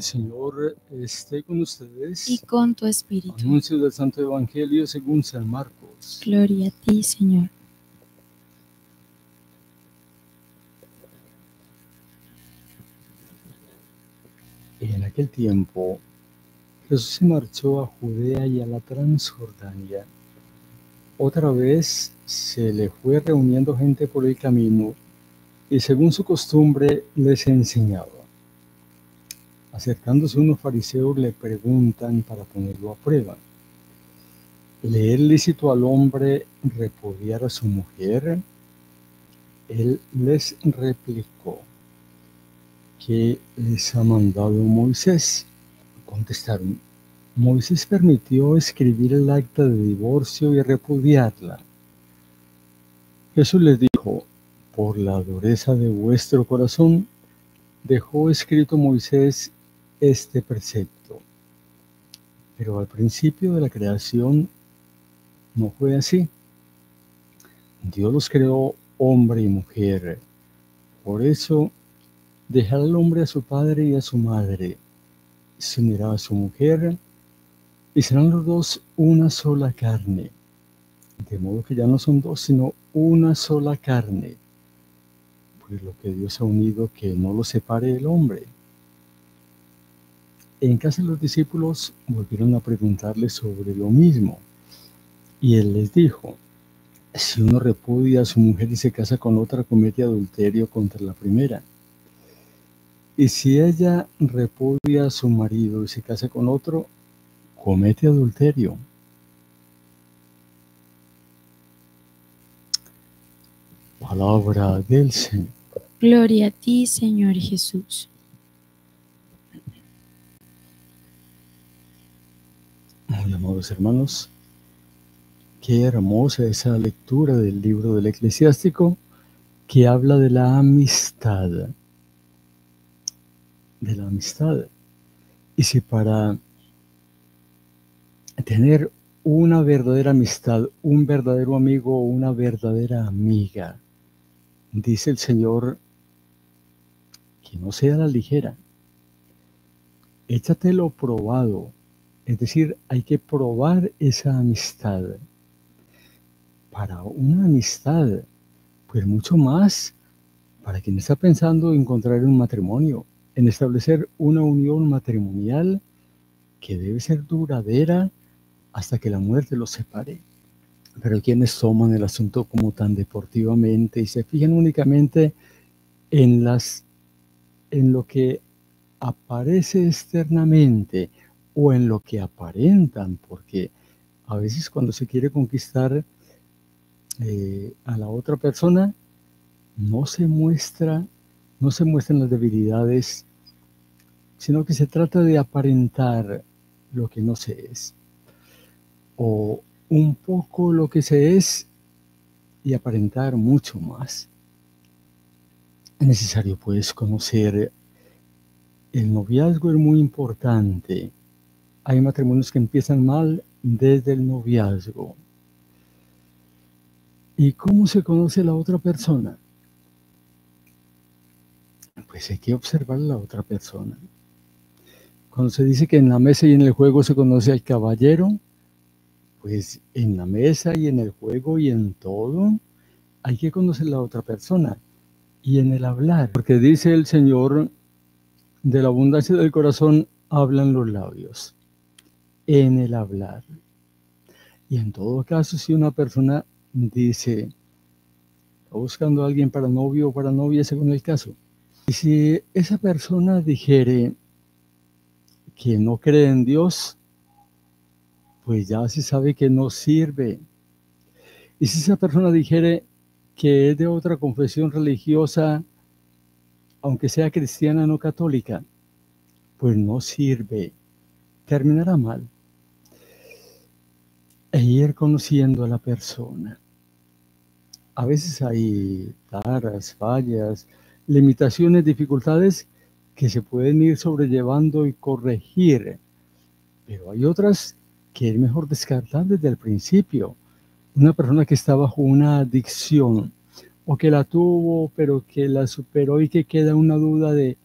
Señor esté con ustedes. Y con tu espíritu. Anuncio del Santo Evangelio según San Marcos. Gloria a ti, Señor. En aquel tiempo, Jesús se marchó a Judea y a la Transjordania. Otra vez se le fue reuniendo gente por el camino y según su costumbre les enseñaba. Acercándose unos fariseos le preguntan para ponerlo a prueba: ¿le es lícito al hombre repudiar a su mujer? Él les replicó: ¿qué les ha mandado Moisés? Contestaron: Moisés permitió escribir el acta de divorcio y repudiarla. Jesús les dijo: por la dureza de vuestro corazón dejó escrito Moisés este precepto. Pero al principio de la creación no fue así. Dios los creó hombre y mujer. Por eso dejará el hombre a su padre y a su madre, se unirá a su mujer y serán los dos una sola carne. De modo que ya no son dos, sino una sola carne. Pues lo que Dios ha unido, que no lo separe el hombre. En casa los discípulos volvieron a preguntarle sobre lo mismo. Y él les dijo: si uno repudia a su mujer y se casa con otra, comete adulterio contra la primera. Y si ella repudia a su marido y se casa con otro, comete adulterio. Palabra del Señor. Gloria a ti, Señor Jesús. Muy amados hermanos, qué hermosa esa lectura del libro del Eclesiástico que habla de la amistad. De la amistad. Y si para tener una verdadera amistad, un verdadero amigo o una verdadera amiga, dice el Señor que no sea a la ligera. Échatelo probado. Es decir, hay que probar esa amistad. Para una amistad, pues mucho más para quien está pensando encontrar un matrimonio, en establecer una unión matrimonial que debe ser duradera hasta que la muerte los separe. Pero quienes toman el asunto como tan deportivamente y se fijan únicamente en lo que aparece externamente o en lo que aparentan, porque a veces cuando se quiere conquistar a la otra persona, no se muestran las debilidades, sino que se trata de aparentar lo que no se es, o un poco lo que se es y aparentar mucho más. Es necesario pues conocer. El noviazgo es muy importante. Hay matrimonios que empiezan mal desde el noviazgo. ¿Y cómo se conoce a la otra persona? Pues hay que observar a la otra persona. Cuando se dice que en la mesa y en el juego se conoce al caballero, pues en la mesa y en el juego y en todo hay que conocer a la otra persona. Y en el hablar, porque dice el Señor: de la abundancia del corazón hablan los labios. En el hablar. Y en todo caso, si una persona dice, está buscando a alguien para novio o para novia según el caso, y si esa persona dijere que no cree en Dios, pues ya se sabe que no sirve. Y si esa persona dijere que es de otra confesión religiosa, aunque sea cristiana no católica, pues no sirve, terminará mal. E ir conociendo a la persona. A veces hay taras, fallas, limitaciones, dificultades que se pueden ir sobrellevando y corregir, pero hay otras que es mejor descartar desde el principio. Una persona que está bajo una adicción o que la tuvo pero que la superó y que queda una duda de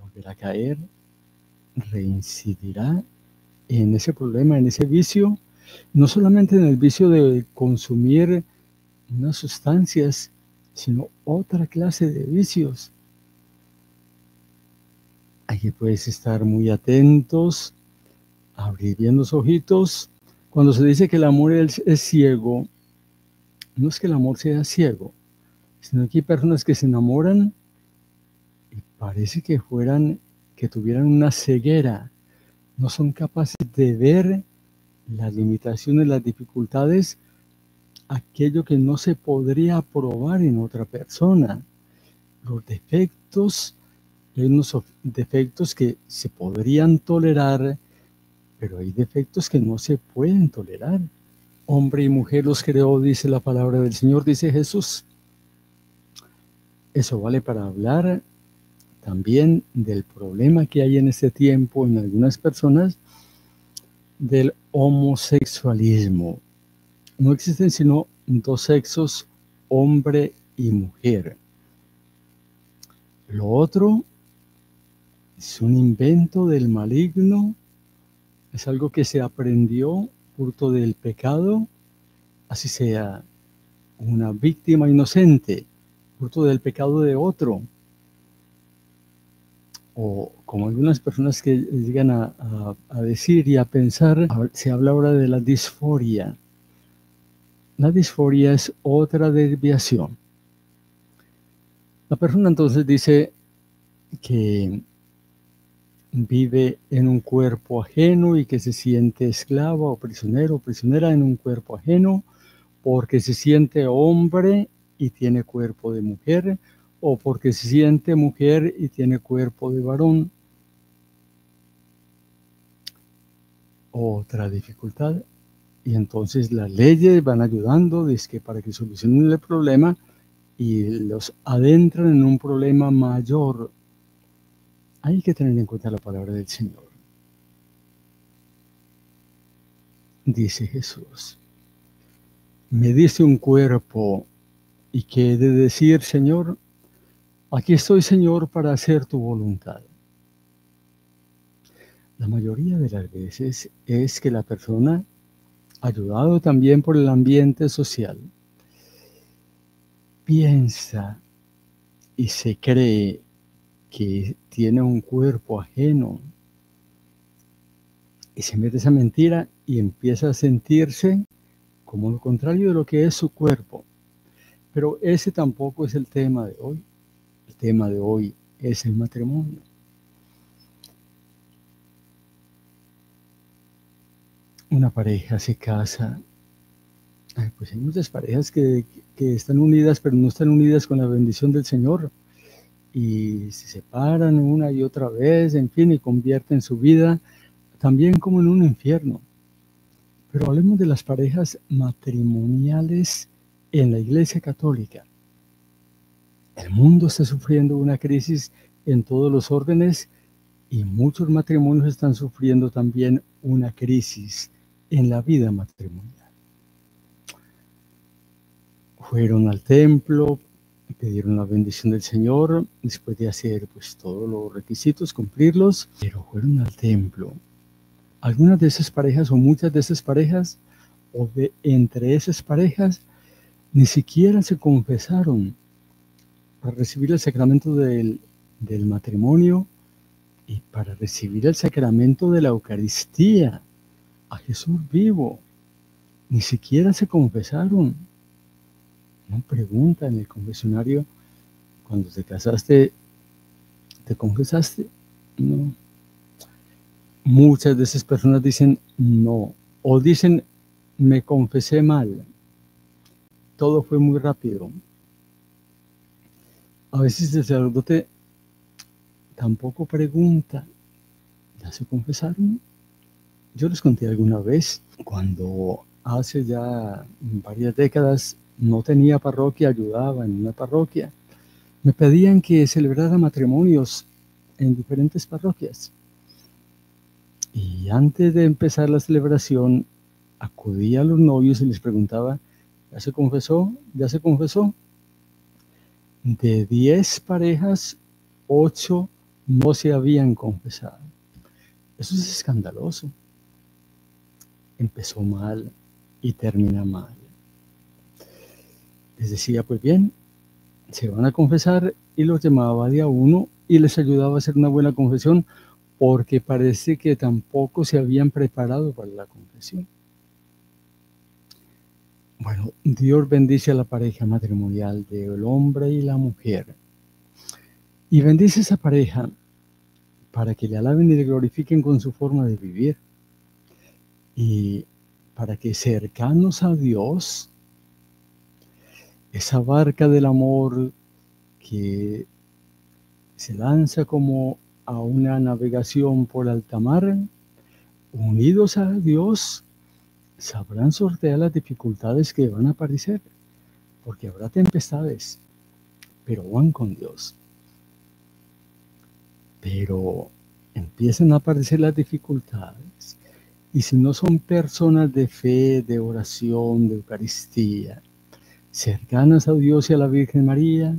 volver a caer, reincidirá en ese problema, en ese vicio, no solamente en el vicio de consumir unas sustancias, sino otra clase de vicios. Hay que pues estar muy atentos, abrir bien los ojitos. Cuando se dice que el amor es ciego, no es que el amor sea ciego, sino que hay personas que se enamoran y parece que tuvieran una ceguera. No son capaces de ver las limitaciones, las dificultades, aquello que no se podría probar en otra persona. Los defectos, hay unos defectos que se podrían tolerar, pero hay defectos que no se pueden tolerar. Hombre y mujer los creó, dice la palabra del Señor, dice Jesús. Eso vale para hablar también del problema que hay en este tiempo en algunas personas del homosexualismo. No existen sino dos sexos, hombre y mujer. Lo otro es un invento del maligno, es algo que se aprendió fruto del pecado, así sea una víctima inocente, fruto del pecado de otro. O como algunas personas que llegan a decir y a pensar, se habla ahora de la disforia. La disforia es otra desviación. La persona entonces dice que vive en un cuerpo ajeno y que se siente esclava o prisionero o prisionera en un cuerpo ajeno porque se siente hombre y tiene cuerpo de mujer, o porque se siente mujer y tiene cuerpo de varón. Otra dificultad. Y entonces las leyes van ayudando para que solucionen el problema y los adentran en un problema mayor. Hay que tener en cuenta la palabra del Señor. Dice Jesús, me diste un cuerpo, ¿y qué he de decir, Señor? Aquí estoy, Señor, para hacer tu voluntad. La mayoría de las veces es que la persona, ayudado también por el ambiente social, piensa y se cree que tiene un cuerpo ajeno y se mete esa mentira y empieza a sentirse como lo contrario de lo que es su cuerpo. Pero ese tampoco es el tema de hoy. El tema de hoy es el matrimonio. Una pareja se casa. Pues hay muchas parejas que están unidas, pero no están unidas con la bendición del Señor. Y se separan una y otra vez, en fin, y convierten su vida también como en un infierno. Pero hablemos de las parejas matrimoniales en la Iglesia Católica. El mundo está sufriendo una crisis en todos los órdenes y muchos matrimonios están sufriendo también una crisis en la vida matrimonial. Fueron al templo, pidieron la bendición del Señor, después de hacer pues todos los requisitos, cumplirlos, pero fueron al templo. Algunas de esas parejas o muchas de esas parejas o entre esas parejas ni siquiera se confesaron para recibir el sacramento del matrimonio y para recibir el sacramento de la Eucaristía, a Jesús vivo. Ni siquiera se confesaron. No pregunta en el confesionario, cuando te casaste, ¿te confesaste? No. Muchas de esas personas dicen no, o dicen me confesé mal. Todo fue muy rápido. A veces el sacerdote tampoco pregunta, ¿ya se confesaron? Yo les conté alguna vez, cuando hace ya varias décadas no tenía parroquia, ayudaba en una parroquia. Me pedían que celebrara matrimonios en diferentes parroquias. Y antes de empezar la celebración, acudía a los novios y les preguntaba, ¿ya se confesó? ¿Ya se confesó? De 10 parejas, 8 no se habían confesado. Eso es escandaloso. Empezó mal y termina mal. Les decía, pues bien, se van a confesar y los llamaba de a uno y les ayudaba a hacer una buena confesión porque parece que tampoco se habían preparado para la confesión. Bueno, Dios bendice a la pareja matrimonial del hombre y la mujer. Y bendice a esa pareja para que le alaben y le glorifiquen con su forma de vivir. Y para que cercanos a Dios, esa barca del amor que se lanza como a una navegación por alta mar, unidos a Dios, sabrán sortear las dificultades que van a aparecer, porque habrá tempestades, pero van con Dios. Pero empiezan a aparecer las dificultades, y si no son personas de fe, de oración, de Eucaristía, cercanas a Dios y a la Virgen María,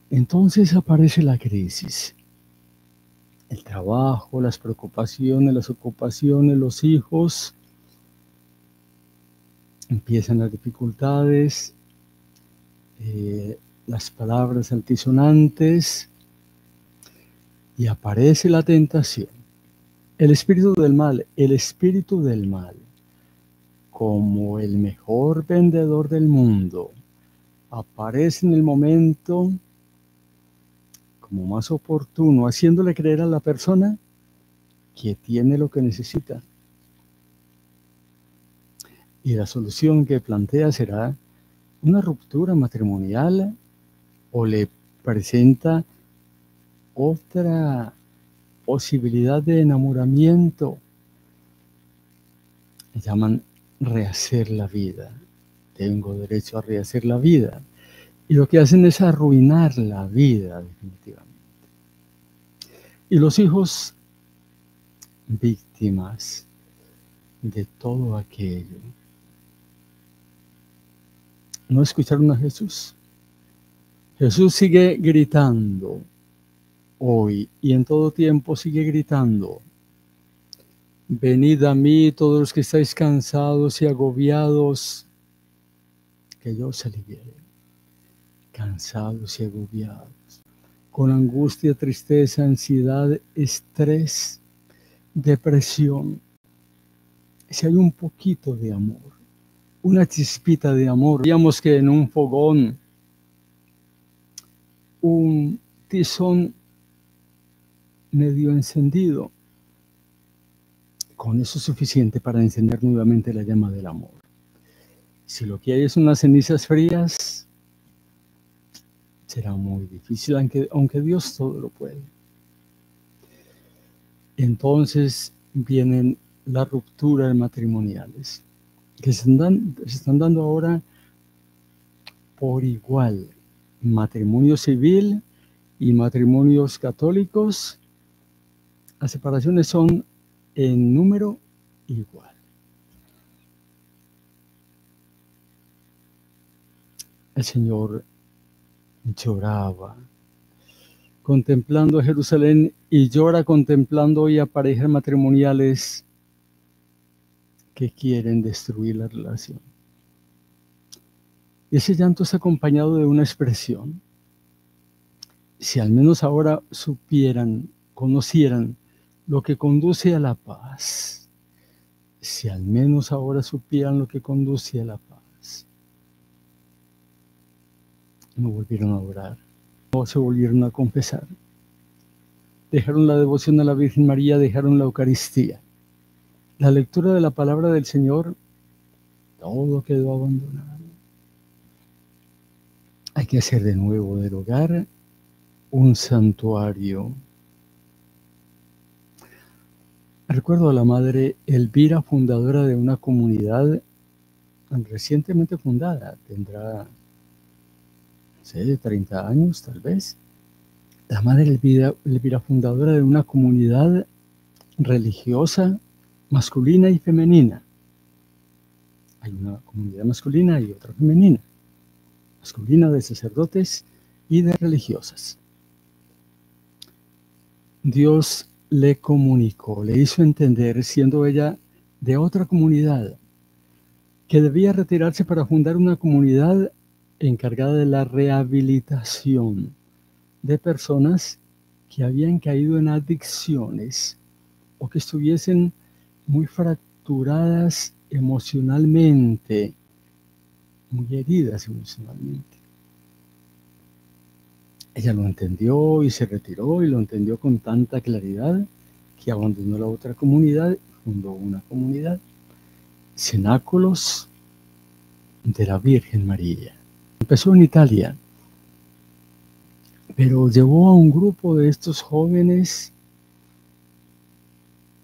entonces aparece la crisis. El trabajo, las preocupaciones, las ocupaciones, los hijos, empiezan las dificultades, las palabras altisonantes, y aparece la tentación. El espíritu del mal, como el mejor vendedor del mundo, aparece en el momento como más oportuno, haciéndole creer a la persona que tiene lo que necesita. Y la solución que plantea será una ruptura matrimonial o le presenta otra posibilidad de enamoramiento. Le llaman rehacer la vida. Tengo derecho a rehacer la vida. Y lo que hacen es arruinar la vida definitivamente. Y los hijos, víctimas de todo aquello. ¿No escucharon a Jesús? Jesús sigue gritando hoy y en todo tiempo sigue gritando: venid a mí todos los que estáis cansados y agobiados, que yo os aliviaré. Cansados y agobiados, con angustia, tristeza, ansiedad, estrés, depresión. Si hay un poquito de amor, una chispita de amor, digamos que en un fogón, un tizón medio encendido, con eso es suficiente para encender nuevamente la llama del amor. Si lo que hay es unas cenizas frías, será muy difícil, aunque Dios todo lo puede. Entonces vienen las rupturas matrimoniales, que se están dando ahora por igual. Matrimonio civil y matrimonios católicos, las separaciones son en número igual. El Señor lloraba contemplando a Jerusalén y llora contemplando hoy a parejas matrimoniales que quieren destruir la relación. Y ese llanto es acompañado de una expresión: si al menos ahora supieran, conocieran lo que conduce a la paz, si al menos ahora supieran lo que conduce a la paz. No volvieron a orar, no se volvieron a confesar. Dejaron la devoción a la Virgen María, dejaron la Eucaristía. La lectura de la palabra del Señor, todo quedó abandonado. Hay que hacer de nuevo del hogar un santuario. Recuerdo a la madre Elvira, fundadora de una comunidad recientemente fundada, tendrá, no sé, 30 años tal vez. La madre Elvira, fundadora de una comunidad religiosa masculina y femenina. Hay una comunidad masculina y otra femenina. Masculina de sacerdotes y de religiosas. Dios le comunicó, le hizo entender, siendo ella de otra comunidad, que debía retirarse para fundar una comunidad encargada de la rehabilitación de personas que habían caído en adicciones o que estuviesen muy fracturadas emocionalmente, muy heridas emocionalmente. Ella lo entendió y se retiró, y lo entendió con tanta claridad que abandonó la otra comunidad y fundó una comunidad, Cenáculos de la Virgen María. Empezó en Italia, pero llevó a un grupo de estos jóvenes.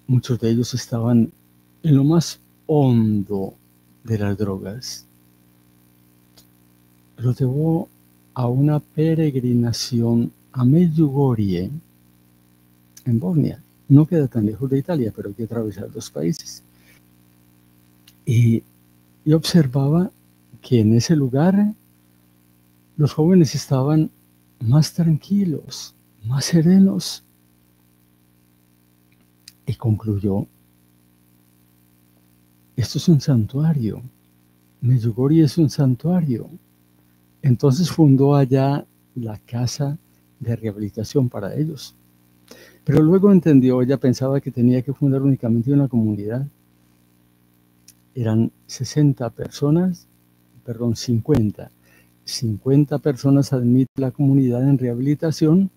Muchos de ellos estaban en lo más hondo de las drogas. Los llevó a una peregrinación a Medjugorje, en Bosnia. No queda tan lejos de Italia, pero hay que atravesar 2 países. Y observaba que en ese lugar los jóvenes estaban más tranquilos, más serenos. Y concluyó: esto es un santuario. Medjugorje es un santuario. Entonces fundó allá la casa de rehabilitación para ellos. Pero luego entendió, ella pensaba que tenía que fundar únicamente una comunidad. Eran 50. 50 personas admite la comunidad en rehabilitación,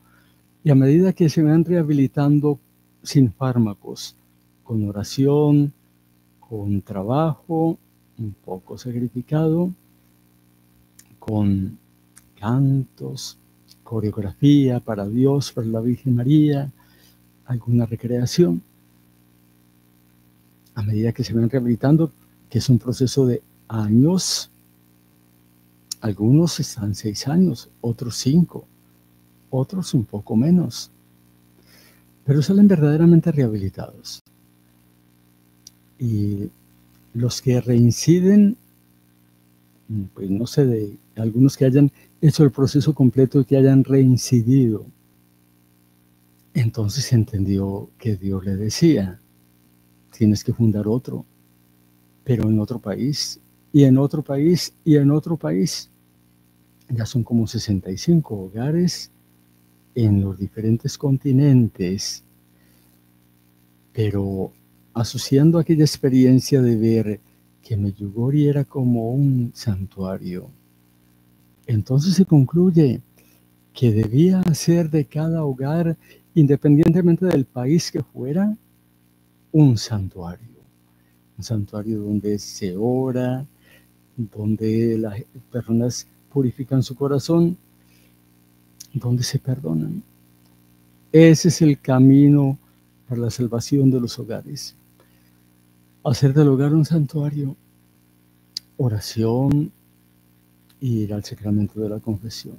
y a medida que se van rehabilitando sin fármacos, con oración, con trabajo, un poco sacrificado, con cantos, coreografía para Dios, para la Virgen María, alguna recreación, a medida que se van rehabilitando, que es un proceso de años. Algunos están 6 años, otros 5, otros un poco menos, pero salen verdaderamente rehabilitados. Y los que reinciden, pues no sé, de algunos que hayan hecho el proceso completo y que hayan reincidido, entonces entendió que Dios le decía: tienes que fundar otro, pero en otro país, y en otro país, y en otro país. Ya son como 65 hogares en los diferentes continentes, pero asociando aquella experiencia de ver que Medjugorje era como un santuario, entonces se concluye que debía hacer de cada hogar, independientemente del país que fuera, un santuario donde se ora, donde las personas purifican su corazón, donde se perdonan. Ese es el camino para la salvación de los hogares. Hacer del hogar un santuario, oración y ir al sacramento de la confesión,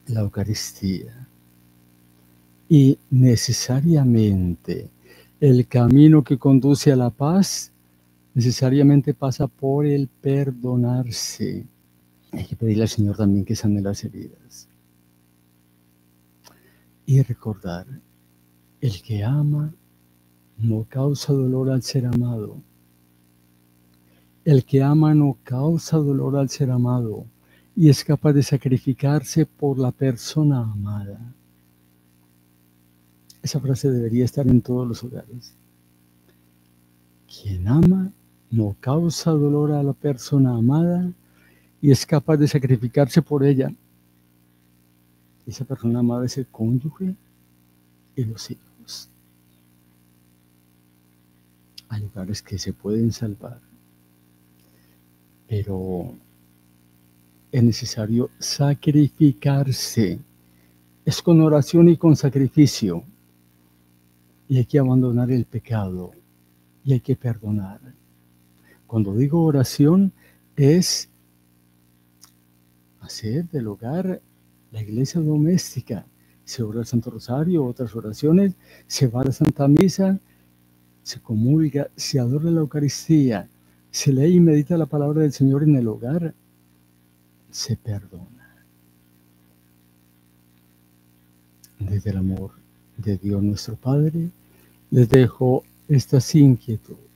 la Eucaristía. Y necesariamente el camino que conduce a la paz necesariamente pasa por el perdonarse. Hay que pedirle al Señor también que sane las heridas. Y recordar: el que ama no causa dolor al ser amado. El que ama no causa dolor al ser amado y es capaz de sacrificarse por la persona amada. Esa frase debería estar en todos los hogares. Quien ama no causa dolor a la persona amada y es capaz de sacrificarse por ella. Esa persona amada es el cónyuge y los hijos. Hay hogares que se pueden salvar, pero es necesario sacrificarse. Es con oración y con sacrificio. Y hay que abandonar el pecado y hay que perdonar. Cuando digo oración, es hacer del hogar la iglesia doméstica. Se ora el Santo Rosario, otras oraciones, se va a la Santa Misa, se comulga, se adora la Eucaristía, se lee y medita la palabra del Señor en el hogar, se perdona. Desde el amor de Dios nuestro Padre, les dejo estas inquietudes.